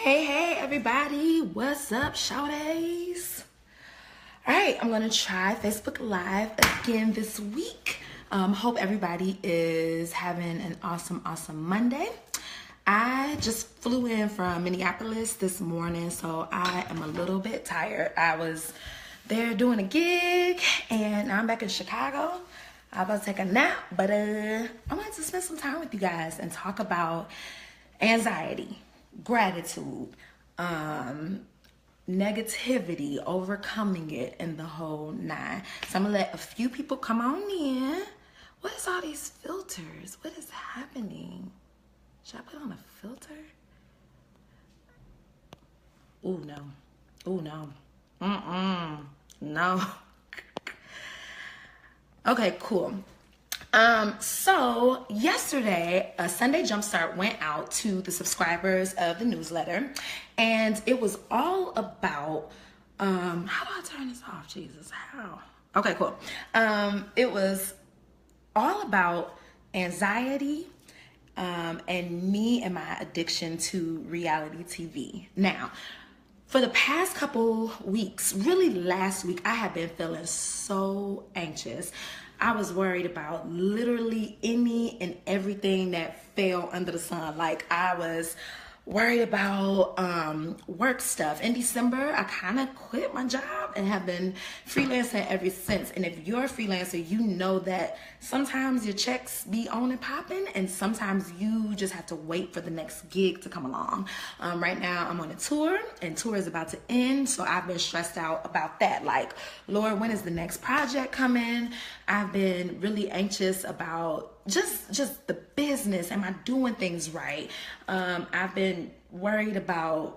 Hey, everybody. What's up, shawties? All right, I'm going to try Facebook Live again this week. Hope everybody is having an awesome Monday. I just flew in from Minneapolis this morning, so I am a little bit tired. I was there doing a gig, and now I'm back in Chicago. I'm about to take a nap, but I wanted to spend some time with you guys and talk about anxiety, gratitude, negativity, overcoming it, and the whole nine. So I'm gonna let a few people come on in. What is all these filters? What is happening? Should I put on a filter? Ooh, no. Ooh, no. No. Okay, cool. So yesterday, a Sunday Jumpstart went out to the subscribers of the newsletter, and it was all about, how do I turn this off? Jesus, how? Okay, cool. It was all about anxiety, and me and my addiction to reality TV. Now, for the past couple weeks, really last week, I have been feeling so anxious. I was worried about literally any and everything that fell under the sun. Like, I was worried about work stuff. In December, I kind of quit my job and have been freelancing ever since. And if you're a freelancer, you know that sometimes your checks be on and popping, and sometimes you just have to wait for the next gig to come along. Right now, I'm on a tour, and tour is about to end, so I've been stressed out about that. Like, Lord, when is the next project coming? I've been really anxious about just the business. Am I doing things right? I've been worried about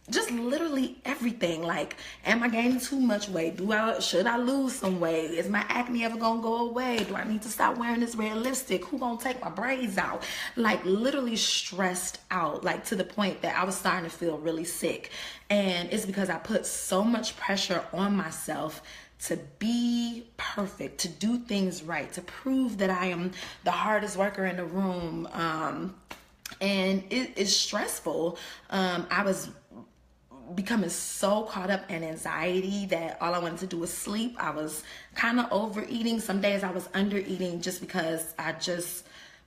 just literally everything. Like, am I gaining too much weight? Should I lose some weight? Is my acne ever gonna go away? Do I need to stop wearing this red lipstick? Who gonna take my braids out? Like, literally stressed out, like to the point that I was starting to feel really sick. And it's because I put so much pressure on myself to be perfect, to do things right, to prove that I am the hardest worker in the room. And it is stressful. I was becoming so caught up in anxiety that all I wanted to do was sleep. I was kind of overeating. Some days I was under eating just because I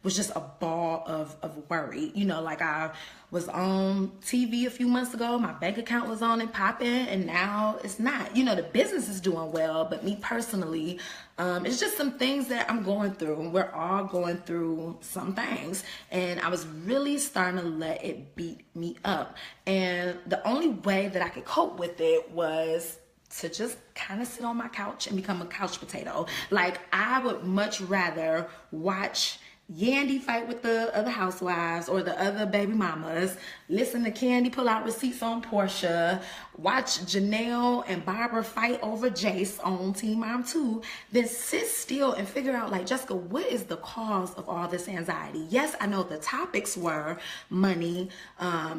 was just a ball of worry. You know, like, I was on TV a few months ago, my bank account was on and popping, and now it's not. You know, the business is doing well, but me personally, it's just some things that I'm going through. We're all going through some things, and I was really starting to let it beat me up. And the only way that I could cope with it was to just kind of sit on my couch and become a couch potato. Like, I would much rather watch Yandy fight with the other housewives or the other baby mamas, listen to Candy pull out receipts on Portia, watch Janelle and Barbara fight over Jace on Teen Mom 2, then sit still and figure out, like, Jessica, what is the cause of all this anxiety? Yes, I know the topics were money,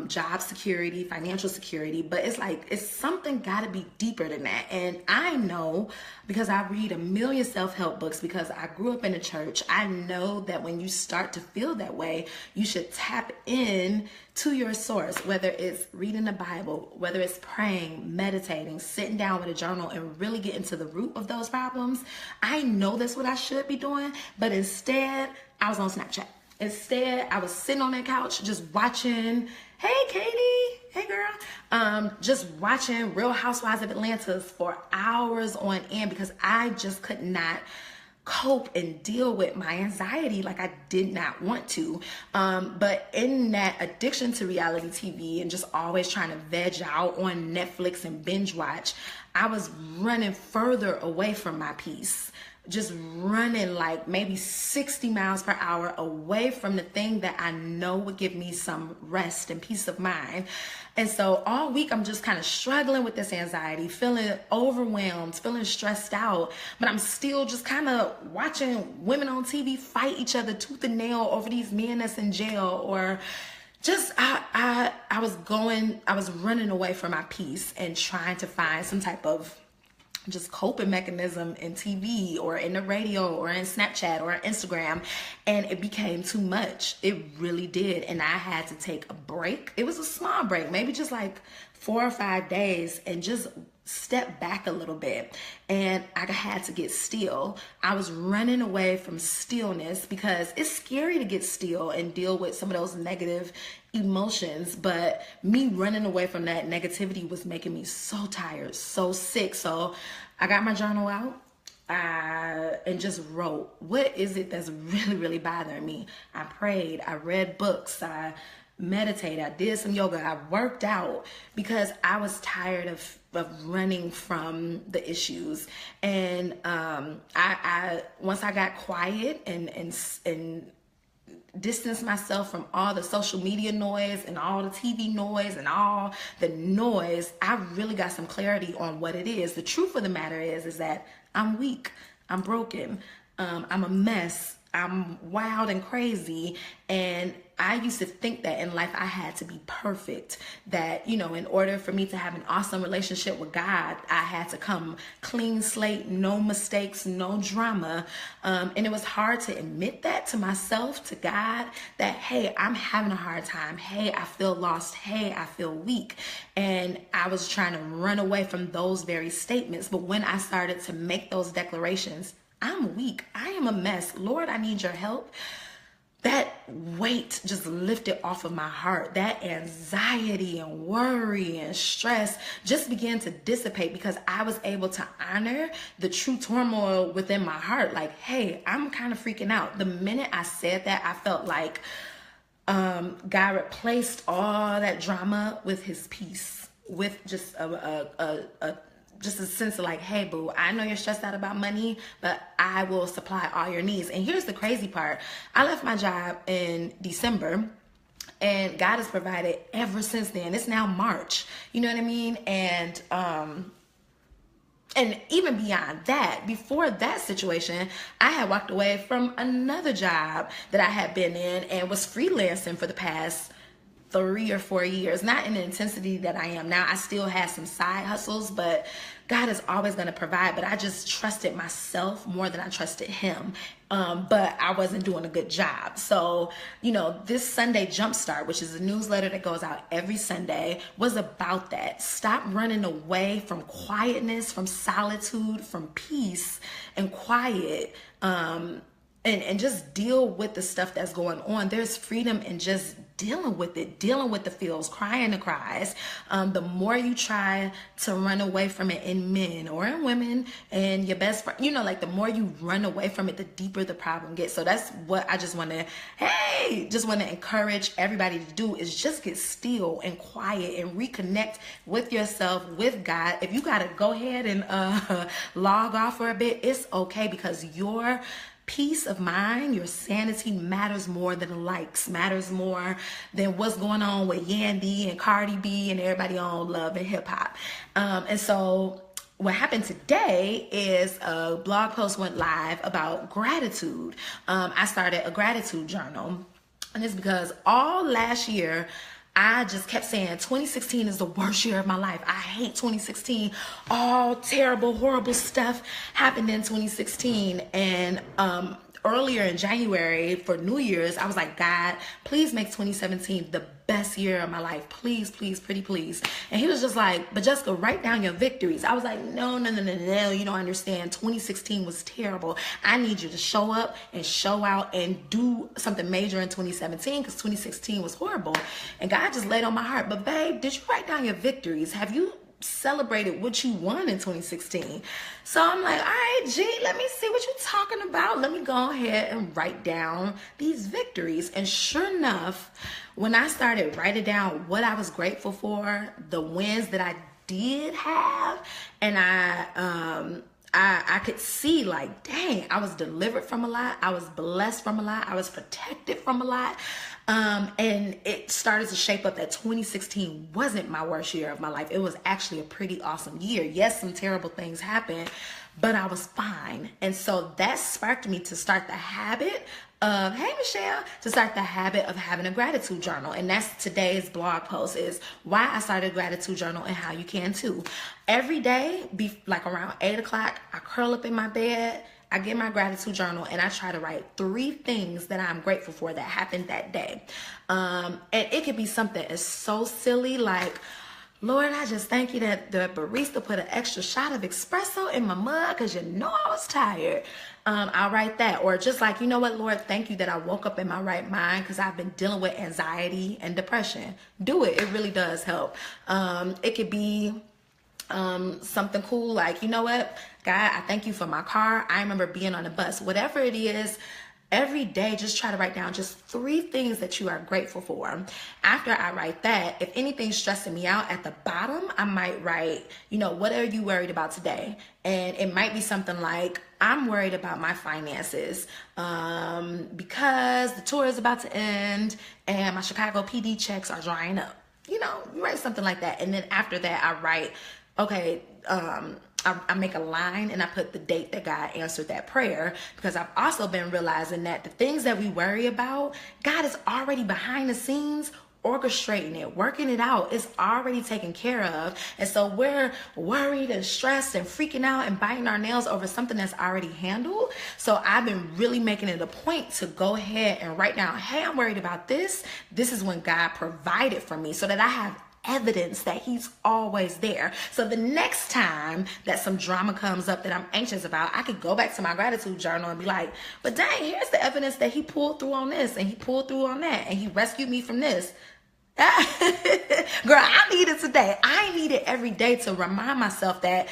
job security, financial security, but it's like, it's something got to be deeper than that. And I know, because I read a million self-help books, because I grew up in the church, I know that when you start to feel that way, you should tap in to your source, whether it's reading the Bible, whether it's praying, meditating, sitting down with a journal and really getting to the root of those problems. I know that's what I should be doing, but instead I was on Snapchat. Instead, I was sitting on that couch just watching, hey Katie, hey girl, just watching Real Housewives of Atlanta for hours on end, because I just could not cope and deal with my anxiety like I did not want to. But in that addiction to reality TV and just always trying to veg out on Netflix and binge watch, I was running further away from my peace. Just running like maybe 60 miles per hour away from the thing that I know would give me some rest and peace of mind. And so all week I'm just kind of struggling with this anxiety, feeling overwhelmed, feeling stressed out, but I'm still just kind of watching women on TV fight each other tooth and nail over these men that's in jail, or just I was running away from my peace and trying to find some type of just coping mechanism in TV or in the radio or in Snapchat or Instagram, and it became too much. It really did, and I had to take a break. It was a small break, maybe just like 4 or 5 days, and just step back a little bit. And I had to get still. I was running away from stillness because it's scary to get still and deal with some of those negative emotions, but me running away from that negativity was making me so tired, so sick. So I got my journal out and just wrote, what is it that's really bothering me? I prayed, I read books, I meditated, I did some yoga, I worked out, because I was tired of running from the issues. And I once I got quiet and distance myself from all the social media noise and all the TV noise and all the noise, I really got some clarity on what it is. The truth of the matter is that I'm weak, I'm broken, I'm a mess, I'm wild and crazy. And I used to think that in life I had to be perfect, that, you know, in order for me to have an awesome relationship with God, I had to come clean slate, no mistakes, no drama. And it was hard to admit that to myself, to God, that, hey, I'm having a hard time. Hey, I feel lost. Hey, I feel weak. And I was trying to run away from those very statements. But when I started to make those declarations, I'm weak, I am a mess, Lord, I need your help, that weight just lifted off of my heart. That anxiety and worry and stress just began to dissipate, because I was able to honor the true turmoil within my heart. Like, hey, I'm kind of freaking out. The minute I said that, I felt like God replaced all that drama with his peace, with just just a sense of like, hey, boo, I know you're stressed out about money, but I will supply all your needs. And here's the crazy part. I left my job in December, and God has provided ever since then. It's now March, you know what I mean? And even beyond that, before that situation, I had walked away from another job that I had been in and was freelancing for the past 3 or 4 years, not in the intensity that I am now. I still have some side hustles, but God is always going to provide. But I just trusted myself more than I trusted him. But I wasn't doing a good job. So, you know, this Sunday Jumpstart, which is a newsletter that goes out every Sunday, was about that. Stop running away from quietness, from solitude, from peace and quiet. And just deal with the stuff that's going on. There's freedom in just dealing with it, dealing with the feels, crying the cries. The more you try to run away from it in men or in women and your best friend, you know, like the more you run away from it, the deeper the problem gets. So that's what I just want to, encourage everybody to do, is just get still and quiet and reconnect with yourself, with God. If you got to go ahead and log off for a bit, it's okay, because your peace of mind, your sanity matters more than likes, matters more than what's going on with Yandy and Cardi B and everybody on Love and Hip Hop. And so what happened today is a blog post went live about gratitude. I started a gratitude journal, and it's because all last year, I just kept saying 2016 is the worst year of my life. I hate 2016. All terrible, horrible stuff happened in 2016. And earlier in January for New Year's, I was like, God, please make 2017 the best year of my life. Please, please, pretty please. And he was just like, but Jessica, write down your victories. I was like, no, you don't understand. 2016 was terrible. I need you to show up and show out and do something major in 2017, because 2016 was horrible. And God just laid on my heart, but babe, did you write down your victories? Have you celebrated what you won in 2016? So I'm like, all right, G, let me see what you're talking about. Let me go ahead and write down these victories. And sure enough, when I started writing down what I was grateful for, the wins that I did have, and I could see, like, dang, I was delivered from a lot. I was blessed from a lot. I was protected from a lot. And it started to shape up that 2016 wasn't my worst year of my life. It was actually a pretty awesome year. Yes, some terrible things happened, but I was fine. And so that sparked me to start the habit of, hey Michelle, to start the habit of having a gratitude journal. And that's today's blog post, is why I started a gratitude journal and how you can too. Every day, like around 8 o'clock, I curl up in my bed, I get my gratitude journal, and I try to write 3 things that I'm grateful for that happened that day. And it could be something as so silly like, Lord, I just thank you that the barista put an extra shot of espresso in my mug because I was tired. I'll write that. Or just like, you know what, Lord, thank you that I woke up in my right mind because I've been dealing with anxiety and depression. Do it. It really does help. It could be something cool like, you know what, God, I thank you for my car. I remember being on the bus. Whatever it is, every day, just try to write down just 3 things that you are grateful for. After I write that, if anything's stressing me out, at the bottom, I might write, you know, what are you worried about today? And it might be something like, I'm worried about my finances because the tour is about to end and my Chicago PD checks are drying up. You know, you write something like that. And then after that, I write, okay, I make a line and I put the date that God answered that prayer, because I've also been realizing that the things that we worry about, God is already behind the scenes orchestrating it, working it out. It's already taken care of. And so we're worried and stressed and freaking out and biting our nails over something that's already handled. So I've been really making it a point to go ahead and write down, hey, I'm worried about this. This is when God provided for me, so that I have evidence that he's always there. So the next time that some drama comes up that I'm anxious about, I could go back to my gratitude journal and be like, but dang, here's the evidence that he pulled through on this and he pulled through on that and he rescued me from this. Girl, I need it today. I need it every day to remind myself that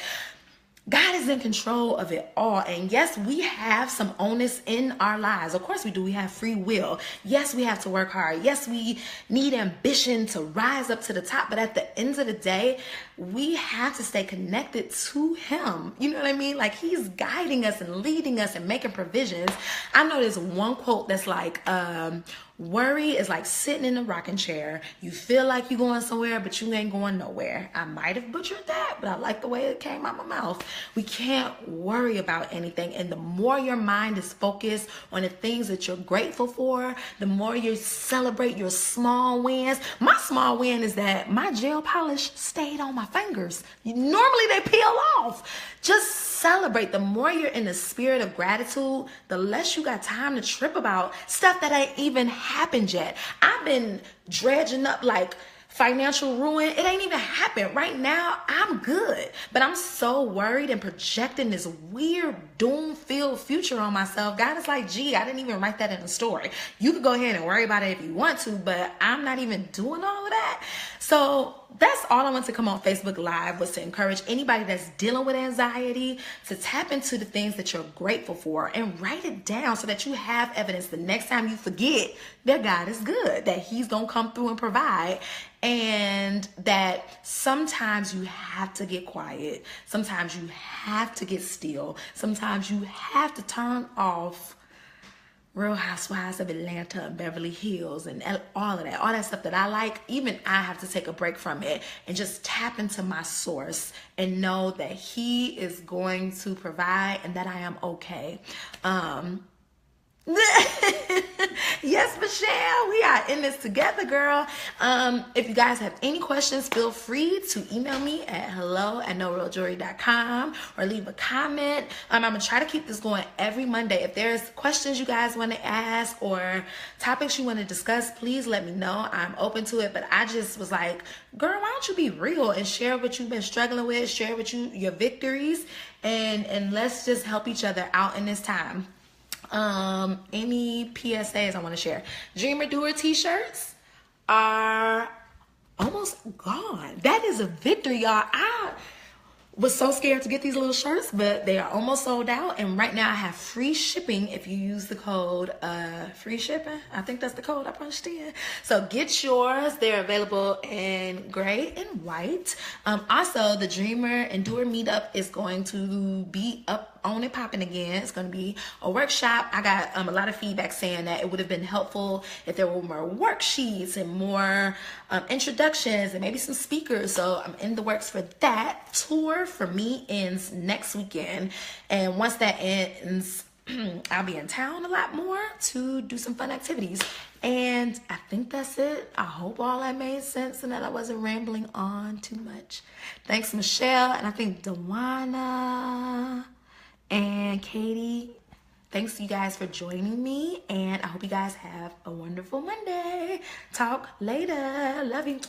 God is in control of it all. And yes, we have some onus in our lives. Of course we do. We have free will. Yes, we have to work hard. Yes, we need ambition to rise up to the top. But at the end of the day, we have to stay connected to him. You know what I mean? Like, he's guiding us and leading us and making provisions. I know there's one quote that's like, worry is like sitting in a rocking chair. You feel like you're going somewhere, but you ain't going nowhere. I might have butchered that, but I like the way it came out my mouth. We can't worry about anything. And the more your mind is focused on the things that you're grateful for, the more you celebrate your small wins. My small win is that my gel polish stayed on my fingers. Normally they peel off. Just celebrate. The more you're in the spirit of gratitude, the less you got time to trip about stuff that ain't even happened yet. I've been dredging up like financial ruin. It ain't even happened. Right now, I'm good. But I'm so worried and projecting this weird doom-filled future on myself. God is like, gee, I didn't even write that in the story. You could go ahead and worry about it if you want to, but I'm not even doing all of that. So that's all I want to come on Facebook Live, was to encourage anybody that's dealing with anxiety to tap into the things that you're grateful for and write it down so that you have evidence the next time you forget that God is good, that he's going to come through and provide, and that sometimes you have to get quiet. Sometimes you have to get still. Sometimes you have to turn off Real Housewives of Atlanta and Beverly Hills and all of that stuff that I like. Even I have to take a break from it and just tap into my source and know that he is going to provide and that I am okay. Yes, Michelle, we are in this together, girl. If you guys have any questions, feel free to email me at hello@norealjewelry.com or leave a comment. I'm gonna try to keep this going every Monday. If there's questions you guys want to ask or topics you want to discuss, please let me know. I'm open to it. But I just was like, girl, why don't you be real and share what you've been struggling with, share with your victories, and let's just help each other out in this time. Any PSAs I want to share? Dreamer Doer t-shirts are almost gone. That is a victory, y'all. I was so scared to get these little shirts, but they are almost sold out. And right now I have free shipping if you use the code free shipping. I think that's the code I punched in. So get yours. They're available in gray and white. Also, the Dreamer and Doer meetup is going to be up on and popping again. It's going to be a workshop. I got a lot of feedback saying that it would have been helpful if there were more worksheets and more introductions and maybe some speakers. So I'm in the works for that. Tour for me ends next weekend, and once that ends, I'll be in town a lot more to do some fun activities. And I think that's it. I hope all that made sense and that I wasn't rambling on too much. Thanks, Michelle, and I think Dewana and Katie. Thanks you guys for joining me, and I hope you guys have a wonderful Monday. Talk later. Love you.